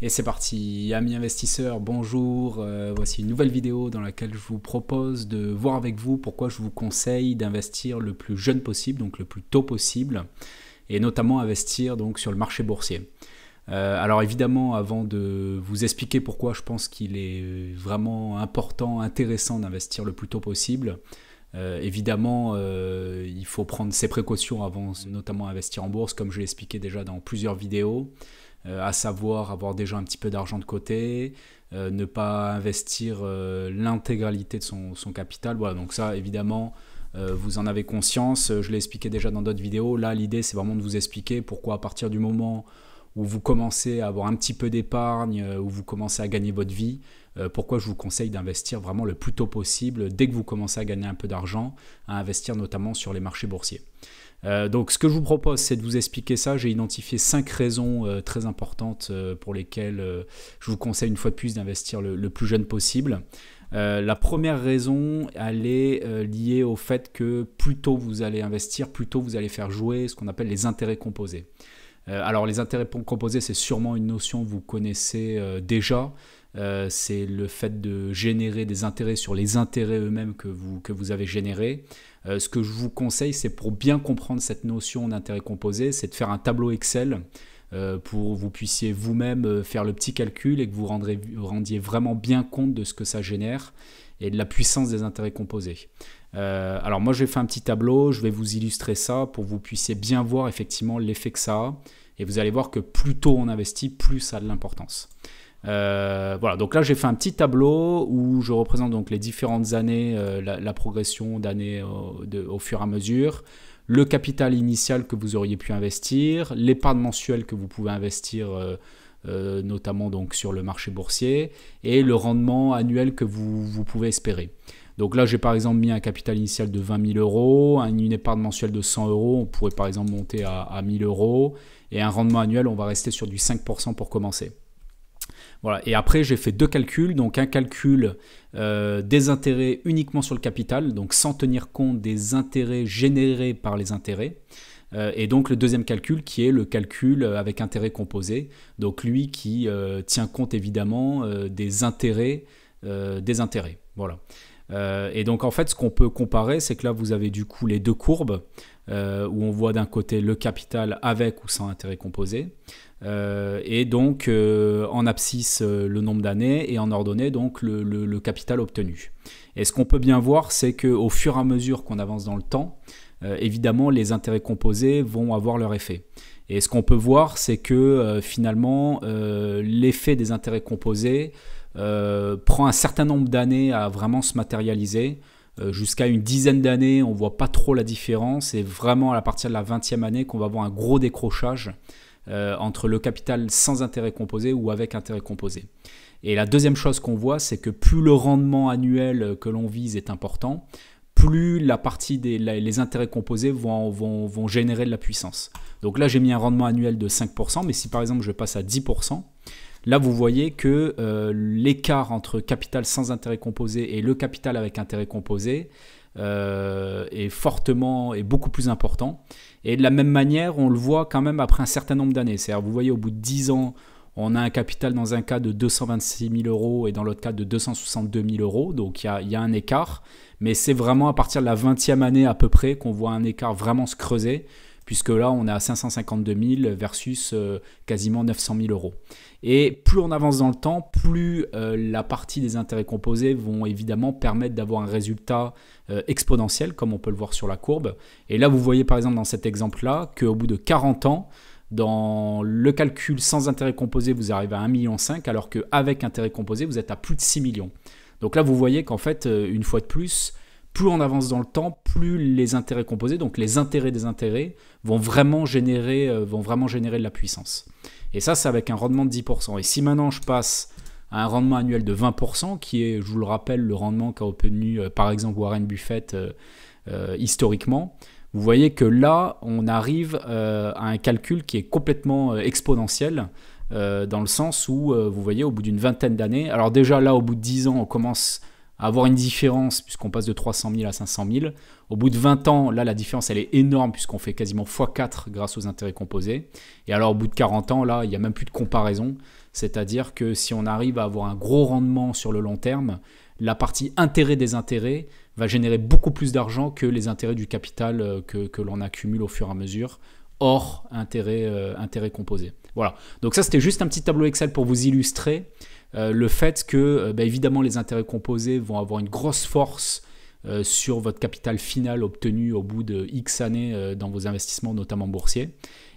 Et c'est parti, amis investisseurs, bonjour. Voici une nouvelle vidéo dans laquelle je vous propose de voir avec vous pourquoi je vous conseille d'investir le plus jeune possible, donc le plus tôt possible, et notamment investir donc sur le marché boursier. Alors évidemment, avant de vous expliquer pourquoi je pense qu'il est vraiment important, intéressant d'investir le plus tôt possible, évidemment, il faut prendre ses précautions avant notamment investir en bourse, comme je l'ai expliqué déjà dans plusieurs vidéos. À savoir avoir déjà un petit peu d'argent de côté, ne pas investir l'intégralité de son capital. Voilà, donc ça évidemment vous en avez conscience, je l'ai expliqué déjà dans d'autres vidéos. Là l'idée c'est vraiment de vous expliquer pourquoi à partir du moment où vous commencez à avoir un petit peu d'épargne, où vous commencez à gagner votre vie, pourquoi je vous conseille d'investir vraiment le plus tôt possible, dès que vous commencez à gagner un peu d'argent, à investir notamment sur les marchés boursiers. Donc ce que je vous propose, c'est de vous expliquer ça. J'ai identifié 5 raisons très importantes pour lesquelles je vous conseille une fois de plus d'investir le plus jeune possible. La première raison, elle est liée au fait que plus tôt vous allez investir, plus tôt vous allez faire jouer ce qu'on appelle les intérêts composés. Alors les intérêts composés, c'est sûrement une notion que vous connaissez déjà. C'est le fait de générer des intérêts sur les intérêts eux-mêmes que vous avez générés. Ce que je vous conseille, c'est pour bien comprendre cette notion d'intérêt composé, c'est de faire un tableau Excel pour que vous puissiez vous-même faire le petit calcul et que vous rendiez vraiment bien compte de ce que ça génère et de la puissance des intérêts composés. Alors moi, j'ai fait un petit tableau, je vais vous illustrer ça pour que vous puissiez bien voir effectivement l'effet que ça a. Et vous allez voir que plus tôt on investit, plus ça a de l'importance. Voilà, donc là j'ai fait un petit tableau où je représente donc les différentes années, la progression d'années au fur et à mesure, le capital initial que vous auriez pu investir, l'épargne mensuelle que vous pouvez investir notamment donc sur le marché boursier et le rendement annuel que vous pouvez espérer. Donc là j'ai par exemple mis un capital initial de 20 000 euros, une épargne mensuelle de 100 euros, on pourrait par exemple monter à 1 000 euros et un rendement annuel on va rester sur du 5% pour commencer. Voilà. Et après, j'ai fait deux calculs. Donc, un calcul des intérêts uniquement sur le capital, donc sans tenir compte des intérêts générés par les intérêts. Et donc, le deuxième calcul qui est le calcul avec intérêts composés. Donc, lui qui tient compte évidemment des intérêts. Voilà. Et donc, en fait, ce qu'on peut comparer, c'est que là, vous avez du coup les deux courbes où on voit d'un côté le capital avec ou sans intérêt composé. Et donc en abscisse le nombre d'années et en ordonnée donc le capital obtenu. Et ce qu'on peut bien voir, c'est qu'au fur et à mesure qu'on avance dans le temps, évidemment les intérêts composés vont avoir leur effet. Et ce qu'on peut voir, c'est que finalement l'effet des intérêts composés prend un certain nombre d'années à vraiment se matérialiser. Jusqu'à une dizaine d'années, on ne voit pas trop la différence. Et vraiment à partir de la 20e année qu'on va avoir un gros décrochage entre le capital sans intérêt composé ou avec intérêt composé. Et la deuxième chose qu'on voit, c'est que plus le rendement annuel que l'on vise est important, plus la partie les intérêts composés vont générer de la puissance. Donc là, j'ai mis un rendement annuel de 5%, mais si par exemple je passe à 10%, là vous voyez que l'écart entre capital sans intérêt composé et le capital avec intérêt composé est beaucoup plus important. Et de la même manière, on le voit quand même après un certain nombre d'années. C'est-à-dire, vous voyez, au bout de 10 ans, on a un capital dans un cas de 226 000 euros et dans l'autre cas de 262 000 euros. Donc, il y a un écart. Mais c'est vraiment à partir de la 20e année à peu près qu'on voit un écart vraiment se creuser, puisque là, on est à 552 000 versus quasiment 900 000 euros. Et plus on avance dans le temps, plus la partie des intérêts composés vont évidemment permettre d'avoir un résultat exponentiel, comme on peut le voir sur la courbe. Et là, vous voyez par exemple dans cet exemple-là qu'au bout de 40 ans, dans le calcul sans intérêt composé, vous arrivez à 1,5 million, alors qu'avec intérêt composé, vous êtes à plus de 6 millions. Donc là, vous voyez qu'en fait, une fois de plus on avance dans le temps, plus les intérêts composés, donc les intérêts des intérêts, vont vraiment générer de la puissance. Et ça, c'est avec un rendement de 10%. Et si maintenant je passe à un rendement annuel de 20%, qui est, je vous le rappelle, le rendement qu'a obtenu par exemple Warren Buffett historiquement, vous voyez que là, on arrive à un calcul qui est complètement exponentiel, dans le sens où, vous voyez, au bout d'une vingtaine d'années, alors déjà là, au bout de 10 ans, on commence à avoir une différence puisqu'on passe de 300 000 à 500 000. Au bout de 20 ans, là, la différence, elle est énorme puisqu'on fait quasiment x4 grâce aux intérêts composés. Et alors, au bout de 40 ans, là, il n'y a même plus de comparaison. C'est-à-dire que si on arrive à avoir un gros rendement sur le long terme, la partie intérêt des intérêts va générer beaucoup plus d'argent que les intérêts du capital que l'on accumule au fur et à mesure, hors intérêt composé. Voilà, donc ça c'était juste un petit tableau Excel pour vous illustrer le fait que évidemment les intérêts composés vont avoir une grosse force sur votre capital final obtenu au bout de X années dans vos investissements, notamment boursiers.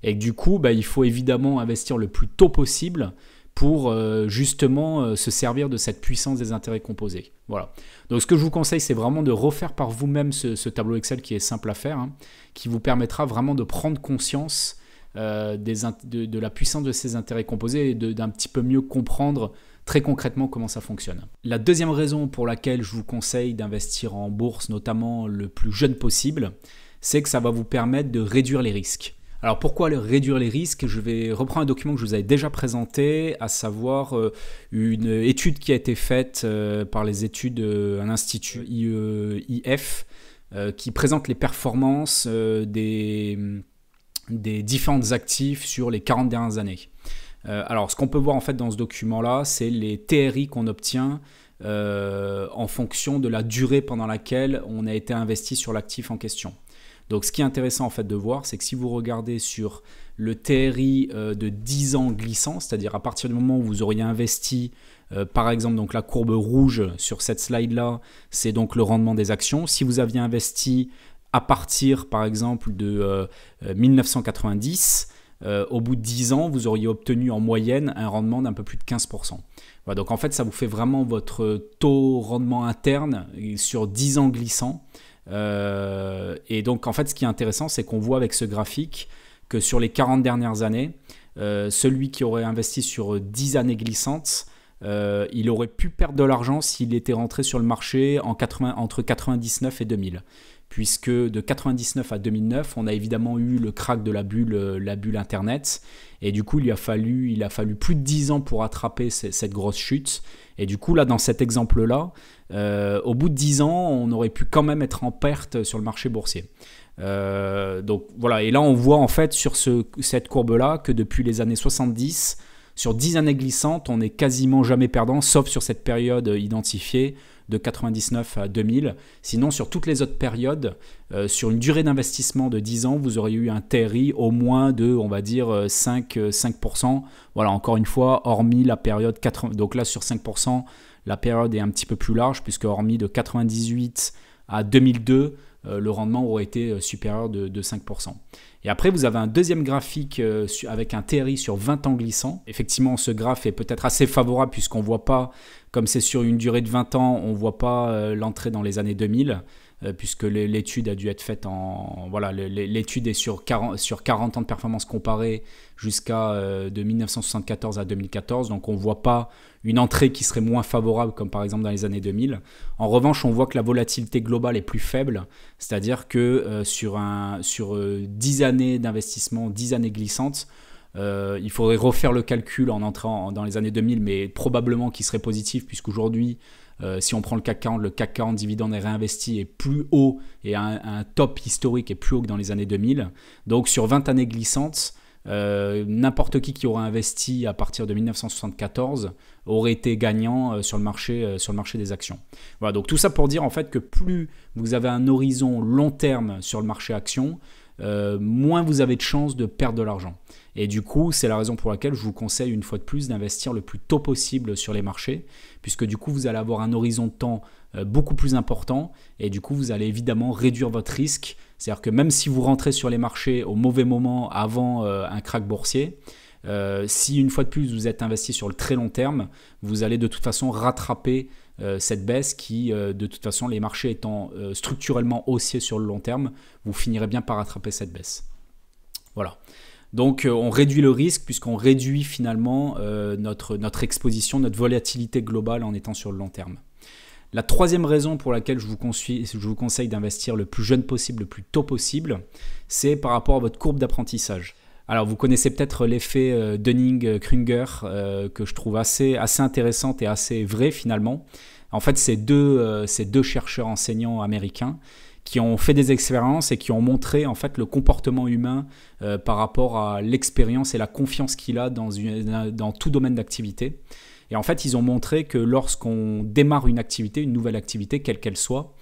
Et que du coup, il faut évidemment investir le plus tôt possible pour justement se servir de cette puissance des intérêts composés. Voilà. Donc ce que je vous conseille, c'est vraiment de refaire par vous-même ce tableau Excel qui est simple à faire, qui vous permettra vraiment de prendre conscience de la puissance de ces intérêts composés et d'un petit peu mieux comprendre très concrètement comment ça fonctionne. La deuxième raison pour laquelle je vous conseille d'investir en bourse, notamment le plus jeune possible, c'est que ça va vous permettre de réduire les risques. Alors pourquoi réduire les risques? Je vais reprendre un document que je vous avais déjà présenté, à savoir une étude qui a été faite par les études, un institut IEIF, qui présente les performances des différents actifs sur les 40 dernières années. Alors ce qu'on peut voir en fait dans ce document-là, c'est les TRI qu'on obtient en fonction de la durée pendant laquelle on a été investi sur l'actif en question. Donc ce qui est intéressant en fait de voir, c'est que si vous regardez sur le TRI de 10 ans glissant, c'est-à-dire à partir du moment où vous auriez investi, par exemple donc la courbe rouge sur cette slide-là, c'est donc le rendement des actions. Si vous aviez investi à partir par exemple de 1990, au bout de 10 ans, vous auriez obtenu en moyenne un rendement d'un peu plus de 15%. Voilà, donc en fait, ça vous fait vraiment votre taux rendement interne sur 10 ans glissant. Et donc en fait, ce qui est intéressant, c'est qu'on voit avec ce graphique que sur les 40 dernières années, celui qui aurait investi sur 10 années glissantes, il aurait pu perdre de l'argent s'il était rentré sur le marché entre 99 et 2000. Puisque de 99 à 2009, on a évidemment eu le crack de la bulle Internet. Et du coup, il a fallu plus de 10 ans pour attraper cette grosse chute. Et du coup, là, dans cet exemple-là, au bout de 10 ans, on aurait pu quand même être en perte sur le marché boursier. Donc voilà, et là, on voit en fait sur cette courbe-là que depuis les années 70, sur 10 années glissantes, on n'est quasiment jamais perdant, sauf sur cette période identifiée de 99 à 2000. Sinon, sur toutes les autres périodes, sur une durée d'investissement de 10 ans, vous auriez eu un TRI au moins de, on va dire, 5%. Voilà, encore une fois, hormis la période 80. Donc là, sur 5%, la période est un petit peu plus large, puisque hormis de 98 à 2002, le rendement aurait été supérieur de 5%. Et après, vous avez un deuxième graphique avec un TRI sur 20 ans glissant. Effectivement, ce graphe est peut-être assez favorable puisqu'on ne voit pas, comme c'est sur une durée de 20 ans, on ne voit pas l'entrée dans les années 2000, puisque l'étude a dû être faite en... Voilà, l'étude est sur 40 ans de performance comparée jusqu'à de 1974 à 2014, donc on ne voit pas une entrée qui serait moins favorable comme par exemple dans les années 2000. En revanche, on voit que la volatilité globale est plus faible, c'est-à-dire que sur 10 années d'investissement, 10 années glissantes, il faudrait refaire le calcul en entrant dans les années 2000, mais probablement qu'il serait positif puisqu'aujourd'hui, si on prend le CAC 40 dividende et réinvesti est plus haut et un top historique est plus haut que dans les années 2000. Donc sur 20 années glissantes, n'importe qui aura investi à partir de 1974 aurait été gagnant sur le marché des actions. Voilà, donc tout ça pour dire en fait que plus vous avez un horizon long terme sur le marché actions, moins vous avez de chances de perdre de l'argent. Et du coup, c'est la raison pour laquelle je vous conseille une fois de plus d'investir le plus tôt possible sur les marchés, puisque du coup, vous allez avoir un horizon de temps beaucoup plus important et du coup, vous allez évidemment réduire votre risque. C'est-à-dire que même si vous rentrez sur les marchés au mauvais moment avant un crack boursier, si une fois de plus vous êtes investi sur le très long terme, vous allez de toute façon rattraper cette baisse qui, de toute façon, les marchés étant structurellement haussiers sur le long terme, vous finirez bien par rattraper cette baisse. Voilà. Donc on réduit le risque puisqu'on réduit finalement notre exposition, notre volatilité globale en étant sur le long terme. La troisième raison pour laquelle je vous conseille d'investir le plus jeune possible, le plus tôt possible, c'est par rapport à votre courbe d'apprentissage. Alors vous connaissez peut-être l'effet Dunning-Kruger que je trouve assez intéressante et assez vrai finalement. En fait, c'est deux chercheurs enseignants américains qui ont fait des expériences et qui ont montré en fait le comportement humain par rapport à l'expérience et la confiance qu'il a dans tout domaine d'activité. Et en fait, ils ont montré que lorsqu'on démarre une activité, une nouvelle activité, quelle qu'elle soit,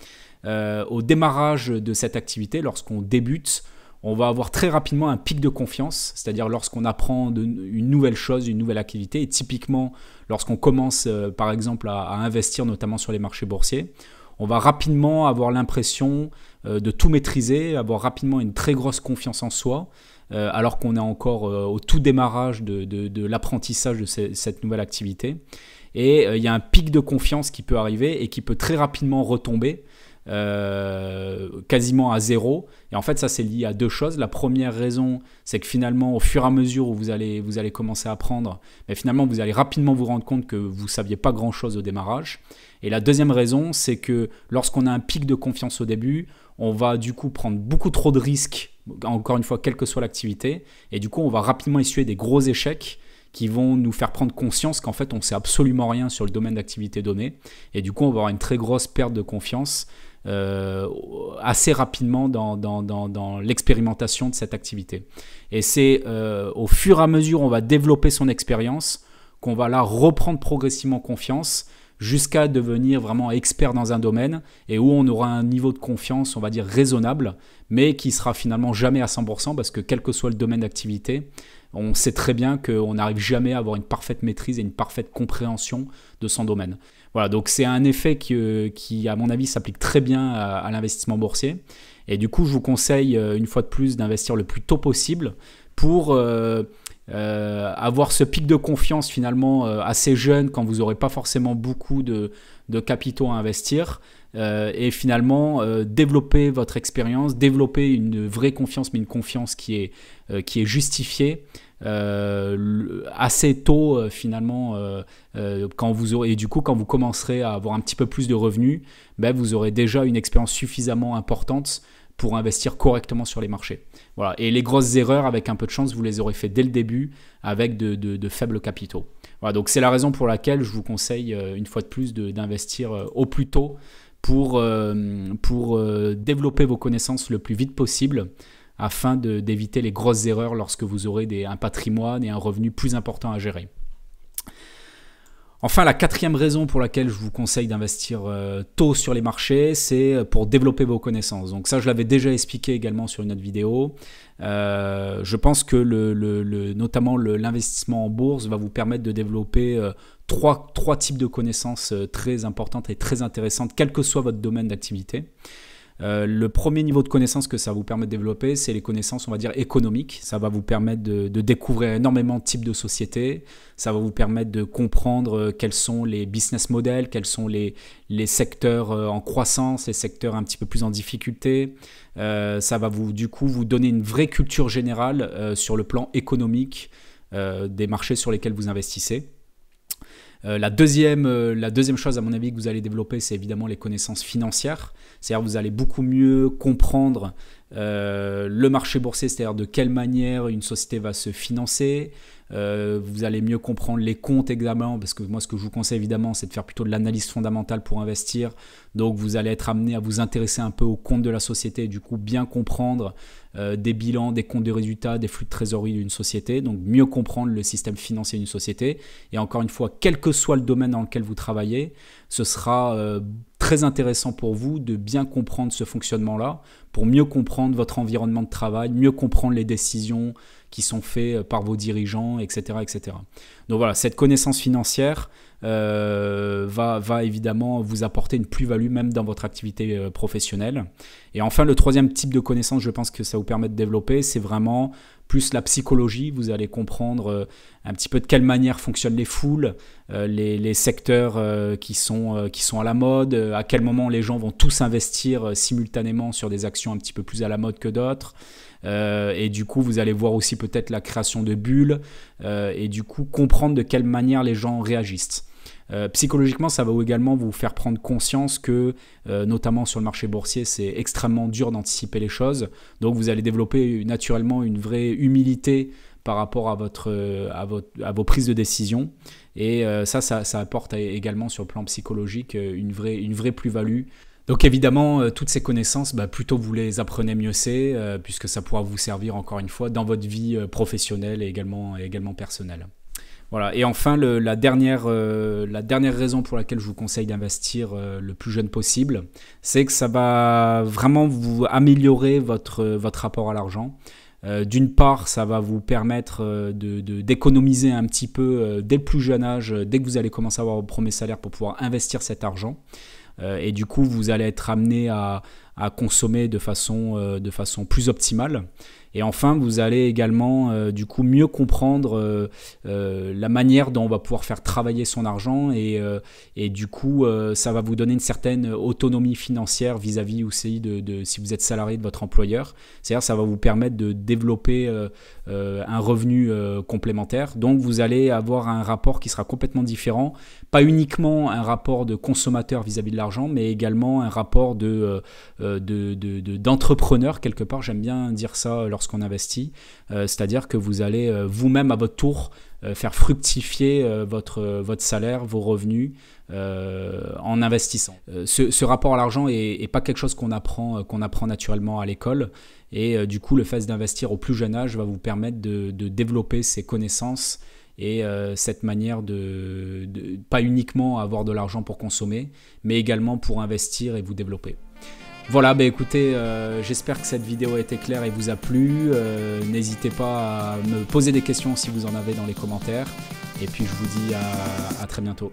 au démarrage de cette activité, lorsqu'on débute, on va avoir très rapidement un pic de confiance, c'est-à-dire lorsqu'on apprend une nouvelle chose, une nouvelle activité. Et typiquement, lorsqu'on commence par exemple à investir notamment sur les marchés boursiers, on va rapidement avoir l'impression de tout maîtriser, avoir rapidement une très grosse confiance en soi, alors qu'on est encore au tout démarrage de l'apprentissage de cette nouvelle activité. Et il y a un pic de confiance qui peut arriver et qui peut très rapidement retomber, quasiment à zéro. Et en fait, ça, c'est lié à deux choses. La première raison, c'est que finalement, au fur et à mesure où vous allez commencer à apprendre, mais finalement, vous allez rapidement vous rendre compte que vous ne saviez pas grand-chose au démarrage. Et la deuxième raison, c'est que lorsqu'on a un pic de confiance au début, on va du coup prendre beaucoup trop de risques, encore une fois, quelle que soit l'activité. Et du coup, on va rapidement essuyer des gros échecs qui vont nous faire prendre conscience qu'en fait, on ne sait absolument rien sur le domaine d'activité donné. Et du coup, on va avoir une très grosse perte de confiance assez rapidement dans l'expérimentation de cette activité. Et c'est au fur et à mesure où on va développer son expérience qu'on va là reprendre progressivement confiance jusqu'à devenir vraiment expert dans un domaine et où on aura un niveau de confiance, on va dire raisonnable, mais qui sera finalement jamais à 100% parce que quel que soit le domaine d'activité, on sait très bien qu'on n'arrive jamais à avoir une parfaite maîtrise et une parfaite compréhension de son domaine. Voilà, donc c'est un effet qui, à mon avis, s'applique très bien à l'investissement boursier. Et du coup, je vous conseille une fois de plus d'investir le plus tôt possible pour avoir ce pic de confiance finalement assez jeune quand vous n'aurez pas forcément beaucoup de capitaux à investir et finalement développer votre expérience, développer une vraie confiance, mais une confiance qui est justifiée assez tôt finalement quand vous aurez, et du coup quand vous commencerez à avoir un petit peu plus de revenus, ben, vous aurez déjà une expérience suffisamment importante pour investir correctement sur les marchés. Voilà. Et les grosses erreurs, avec un peu de chance, vous les aurez fait dès le début avec de faibles capitaux. Voilà, donc c'est la raison pour laquelle je vous conseille une fois de plus d'investir au plus tôt pour développer vos connaissances le plus vite possible afin d'éviter les grosses erreurs lorsque vous aurez un patrimoine et un revenu plus important à gérer. Enfin, la quatrième raison pour laquelle je vous conseille d'investir tôt sur les marchés, c'est pour développer vos connaissances. Donc ça, je l'avais déjà expliqué également sur une autre vidéo. Je pense que notamment l'investissement en bourse va vous permettre de développer trois types de connaissances très importantes et très intéressantes, quel que soit votre domaine d'activité. Le premier niveau de connaissance que ça vous permet de développer, c'est les connaissances, on va dire, économiques. Ça va vous permettre de découvrir énormément de types de sociétés. Ça va vous permettre de comprendre quels sont les business models, quels sont les secteurs en croissance, les secteurs un petit peu plus en difficulté. Ça va du coup vous donner une vraie culture générale sur le plan économique des marchés sur lesquels vous investissez. La deuxième chose, à mon avis, que vous allez développer, c'est évidemment les connaissances financières. C'est-à-dire que vous allez beaucoup mieux comprendre le marché boursier, c'est-à-dire de quelle manière une société va se financer. Vous allez mieux comprendre les comptes également, parce que moi, ce que je vous conseille évidemment, c'est de faire plutôt de l'analyse fondamentale pour investir. Donc, vous allez être amené à vous intéresser un peu aux comptes de la société et du coup, bien comprendre des bilans, des comptes de résultats, des flux de trésorerie d'une société. Donc, mieux comprendre le système financier d'une société. Et encore une fois, quel que soit le domaine dans lequel vous travaillez, ce sera très intéressant pour vous de bien comprendre ce fonctionnement-là pour mieux comprendre votre environnement de travail, mieux comprendre les décisions qui sont faites par vos dirigeants, etc., etc. Donc voilà, cette connaissance financière va évidemment vous apporter une plus-value même dans votre activité professionnelle. Et enfin, le troisième type de connaissance, je pense que ça vous permet de développer, c'est vraiment plus la psychologie. Vous allez comprendre un petit peu de quelle manière fonctionnent les foules, les secteurs qui sont à la mode, à quel moment les gens vont tous investir simultanément sur des actions un petit peu plus à la mode que d'autres. Et du coup, vous allez voir aussi peut-être la création de bulles et du coup comprendre de quelle manière les gens réagissent. Psychologiquement, ça va également vous faire prendre conscience que, notamment sur le marché boursier, c'est extrêmement dur d'anticiper les choses. Donc, vous allez développer naturellement une vraie humilité par rapport à vos prises de décision. Et ça apporte également sur le plan psychologique une vraie plus-value Donc évidemment, toutes ces connaissances, plus tôt vous les apprenez, mieux c'est, puisque ça pourra vous servir encore une fois dans votre vie professionnelle et également personnelle. Voilà. Et enfin, la dernière raison pour laquelle je vous conseille d'investir le plus jeune possible, c'est que ça va vraiment vous améliorer votre rapport à l'argent. D'une part, ça va vous permettre d'économiser un petit peu dès le plus jeune âge, dès que vous allez commencer à avoir vos premiers salaires pour pouvoir investir cet argent. Et du coup, vous allez être amené à consommer de façon plus optimale. Et enfin, vous allez également du coup mieux comprendre la manière dont on va pouvoir faire travailler son argent et du coup, ça va vous donner une certaine autonomie financière vis-à-vis aussi de si vous êtes salarié de votre employeur. C'est-à-dire, ça va vous permettre de développer un revenu complémentaire. Donc, vous allez avoir un rapport qui sera complètement différent. Pas uniquement un rapport de consommateur vis-à-vis de l'argent, mais également un rapport d'entrepreneur quelque part. J'aime bien dire ça lorsqu'on investit, c'est-à-dire que vous allez vous-même à votre tour faire fructifier votre salaire, vos revenus en investissant. Ce rapport à l'argent est pas quelque chose qu'on apprend naturellement à l'école et du coup le fait d'investir au plus jeune âge va vous permettre de développer ces connaissances et cette manière de pas uniquement avoir de l'argent pour consommer, mais également pour investir et vous développer. Voilà, écoutez, j'espère que cette vidéo a été claire et vous a plu. N'hésitez pas à me poser des questions si vous en avez dans les commentaires. Et puis je vous dis à très bientôt.